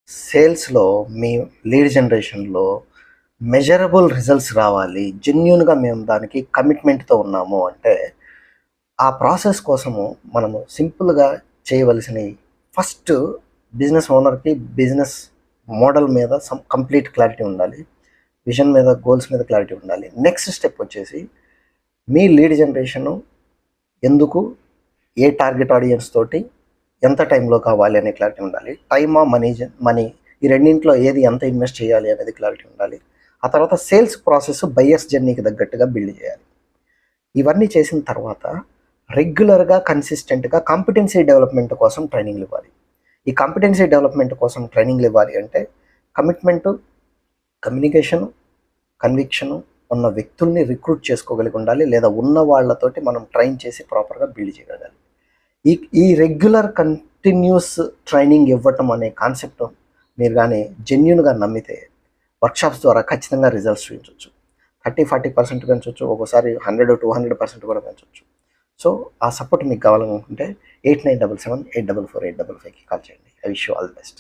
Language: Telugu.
సేల్స్‌లో మీ లీడ్ జనరేషన్‌లో మెజరబుల్ రిజల్ట్స్ రావాలి. జెన్యూన్‌గా మేము దానికి కమిట్మెంట్‌తో ఉన్నాము అంటే, ఆ ప్రాసెస్ కోసము మనము సింపుల్‌గా చేయవలసినయి ఫస్ట్ బిజినెస్ ఓనర్‌కి బిజినెస్ మోడల్ మీద కంప్లీట్ క్లారిటీ ఉండాలి. విజన్ మీద, గోల్స్ మీద క్లారిటీ ఉండాలి. నెక్స్ట్ స్టెప్ వచ్చేసి మీ లీడ్ జనరేషను ఎందుకు, ఏ టార్గెట్ ఆడియన్స్ తోటి, ఎంత టైంలో కావాలి అనే క్లారిటీ ఉండాలి. టైమా, మనీ ఈ రెండింట్లో ఏది ఎంత ఇన్వెస్ట్ చేయాలి అనేది క్లారిటీ ఉండాలి. ఆ తర్వాత సేల్స్ ప్రాసెస్ బయర్స్ జర్నీకి తగ్గట్టుగా బిల్డ్ చేయాలి. ఇవన్నీ చేసిన తర్వాత రెగ్యులర్‌గా, కన్సిస్టెంట్‌గా కాంపిటెన్సీ డెవలప్‌మెంట్ కోసం ట్రైనింగ్‌లు ఇవ్వాలి. ఈ కాంపిటెన్సీ డెవలప్‌మెంట్ కోసం ట్రైనింగ్‌లు ఇవ్వాలి అంటే కమిట్మెంటు, కమ్యూనికేషను, కన్విక్షను ఉన్న వ్యక్తుల్ని రిక్రూట్ చేసుకోగలిగి ఉండాలి. లేదా ఉన్న వాళ్ళతోటి మనం ట్రైన్ చేసి ప్రాపర్‌గా బిల్డ్ చేయగలగాలి. ఈ ఈ రెగ్యులర్ కంటిన్యూస్ ట్రైనింగ్ ఇవ్వటం అనే కాన్సెప్ట్ మీరు కానీ జెన్యూన్‌గా నమ్మితే వర్క్షాప్స్ ద్వారా ఖచ్చితంగా రిజల్ట్స్ చూపించొచ్చు. 30-40% పెంచొచ్చు. ఒక్కోసారి 100-200% కూడా పెంచొచ్చు. సో, ఆ సపోర్ట్ మీకు కావాలనుకుంటే 8977 844 855కి కాల్ చేయండి. I wish you all the best.